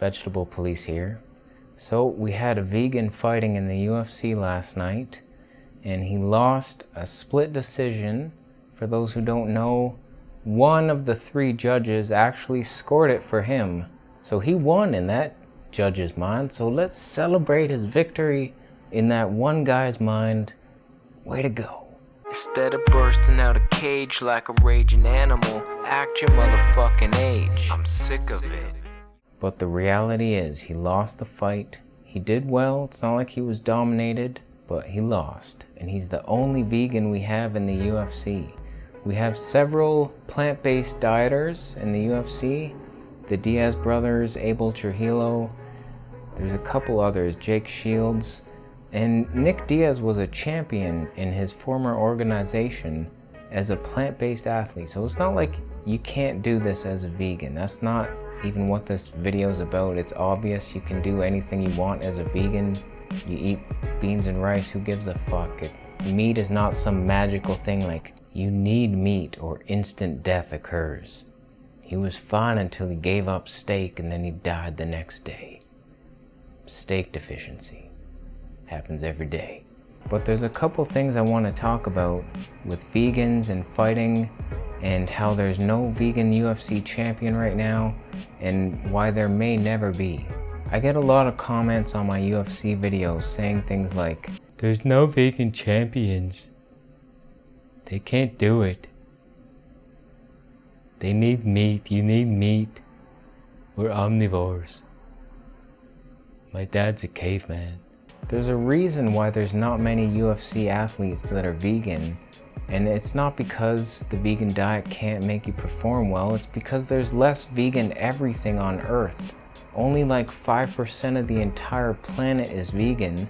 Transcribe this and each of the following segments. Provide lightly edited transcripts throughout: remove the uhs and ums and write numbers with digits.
Vegetable Police here. So we had a vegan fighting in the UFC last night, and he lost a split decision. For those who don't know, one of the 3 judges actually scored it for him. So he won in that judge's mind. So let's celebrate his victory in that one guy's mind. Way to go. Instead of bursting out a cage like a raging animal, act your motherfucking age. I'm sick of it. But the reality is, he lost the fight. He did well. It's not like he was dominated, but he lost. And he's the only vegan we have in the UFC. We have several plant-based dieters in the UFC. The Diaz brothers, Abel Trujillo. There's a couple others, Jake Shields. And Nick Diaz was a champion in his former organization as a plant-based athlete. So it's not like you can't do this as a vegan. That's not even what this video is about. It's obvious you can do anything you want as a vegan. You eat beans and rice, who gives a fuck? Meat is not some magical thing like you need meat or instant death occurs. He was fine until he gave up steak and then he died the next day. Steak deficiency. Happens every day. But there's a couple things I want to talk about with vegans and fighting, and how there's no vegan UFC champion right now, and why there may never be. I get a lot of comments on my UFC videos saying things like, "There's no vegan champions. They can't do it. They need meat. You need meat. We're omnivores. My dad's a caveman." There's a reason why there's not many UFC athletes that are vegan, and it's not because the vegan diet can't make you perform well. It's because there's less vegan everything on Earth. Only like 5% of the entire planet is vegan.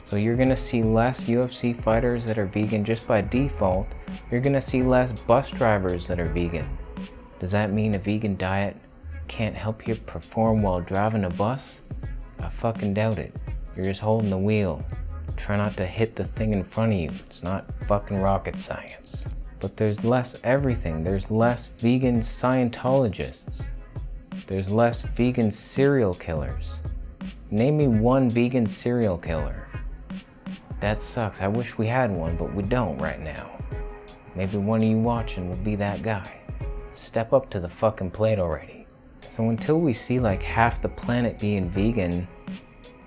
So you're gonna see less UFC fighters that are vegan just by default. You're gonna see less bus drivers that are vegan. Does that mean a vegan diet can't help you perform while driving a bus? I fucking doubt it. You're just holding the wheel. Try not to hit the thing in front of you. It's not fucking rocket science. But there's less everything. There's less vegan Scientologists. There's less vegan serial killers. Name me one vegan serial killer. That sucks. I wish we had one, but we don't right now. Maybe one of you watching will be that guy. Step up to the fucking plate already. So until we see like half the planet being vegan,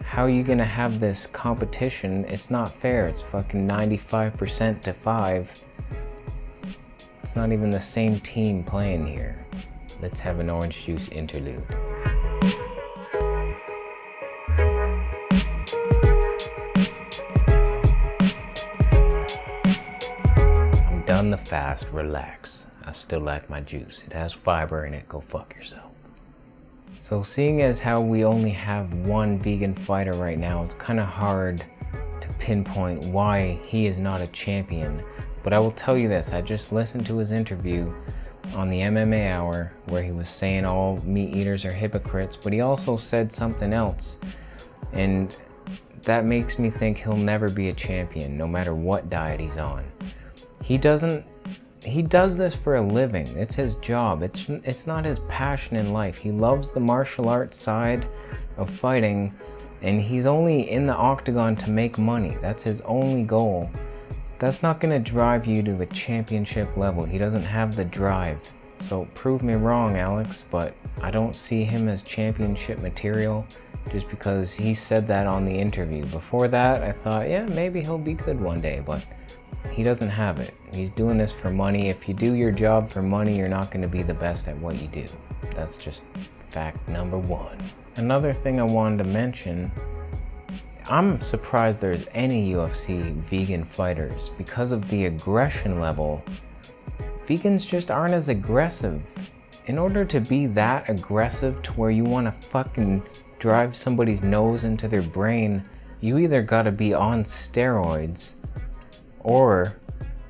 how are you gonna have this competition? It's not fair. It's fucking 95% to 5. It's not even the same team playing here. Let's have an orange juice interlude. I'm done the fast, relax. I still like my juice. It has fiber in it, go fuck yourself. So seeing as how we only have one vegan fighter right now, it's kind of hard to pinpoint why he is not a champion. But I will tell you this, I just listened to his interview on the MMA Hour where he was saying all meat eaters are hypocrites, but he also said something else. And that makes me think he'll never be a champion, no matter what diet he's on. He does this for a living. It's his job. It's not his passion in life. He loves the martial arts side of fighting, and he's only in the octagon to make money. That's his only goal. That's not gonna drive you to a championship level. He doesn't have the drive. So prove me wrong, Alex, but I don't see him as championship material just because he said that on the interview. Before that, I thought, yeah, maybe he'll be good one day, but he doesn't have it. He's doing this for money. If you do your job for money, you're not going to be the best at what you do. That's just fact number 1. Another thing I wanted to mention, I'm surprised there's any UFC vegan fighters because of the aggression level. Vegans just aren't as aggressive. In order to be that aggressive to where you want to fucking drive somebody's nose into their brain, you either got to be on steroids, or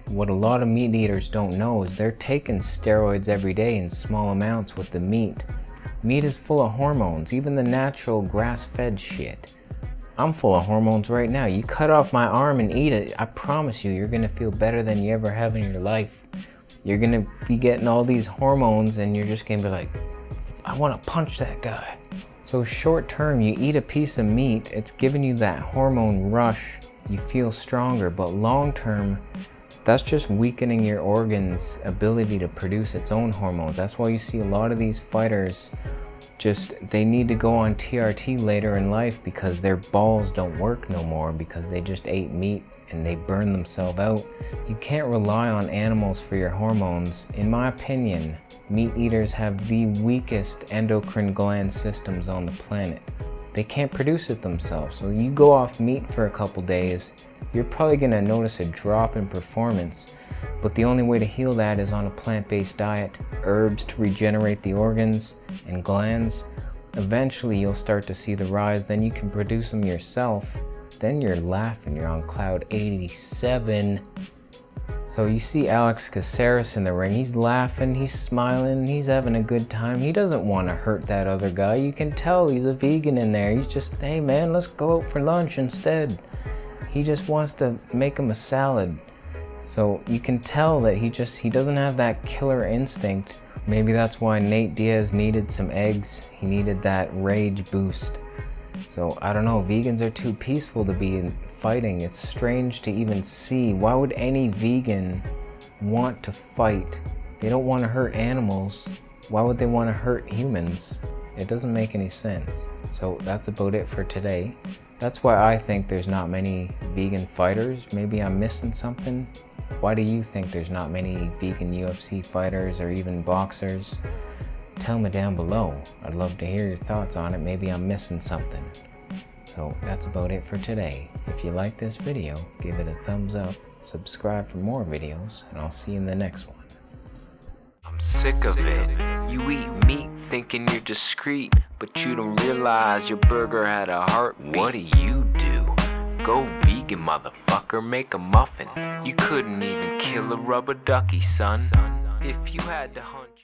what a lot of meat eaters don't know is they're taking steroids every day in small amounts with the meat. Meat is full of hormones, even the natural grass-fed shit. I'm full of hormones right now. You cut off my arm and eat it, I promise you, you're gonna feel better than you ever have in your life. You're gonna be getting all these hormones and you're just gonna be like, I wanna punch that guy. So short term, you eat a piece of meat, it's giving you that hormone rush, you feel stronger, but long term, that's just weakening your organs' ability to produce its own hormones. That's why you see a lot of these fighters they need to go on TRT later in life because their balls don't work no more because they just ate meat and they burn themselves out. You can't rely on animals for your hormones. In my opinion, meat eaters have the weakest endocrine gland systems on the planet. They can't produce it themselves. So you go off meat for a couple days, you're probably gonna notice a drop in performance, but the only way to heal that is on a plant-based diet, herbs to regenerate the organs and glands. Eventually you'll start to see the rise, then you can produce them yourself. Then you're laughing, you're on cloud 87. So you see Alex Caceres in the ring, he's laughing, he's smiling, he's having a good time. He doesn't want to hurt that other guy. You can tell he's a vegan in there. He's just, hey man, let's go out for lunch instead. He just wants to make him a salad. So you can tell that he doesn't have that killer instinct. Maybe that's why Nate Diaz needed some eggs. He needed that rage boost. So I don't know, vegans are too peaceful to be fighting. It's strange to even see. Why would any vegan want to fight? They don't want to hurt animals. Why would they want to hurt humans? It doesn't make any sense. So that's about it for today. That's why I think there's not many vegan fighters. Maybe I'm missing something. Why do you think there's not many vegan UFC fighters or even boxers? Tell me down below. I'd love to hear your thoughts on it. Maybe I'm missing something. So that's about it for today. If you like this video, give it a thumbs up, subscribe for more videos, and I'll see you in the next one. I'm sick of it. You eat meat thinking you're discreet, but you don't realize your burger had a heartbeat. What do? Go vegan, motherfucker, make a muffin. You couldn't even kill a rubber ducky, son. If you had to hunt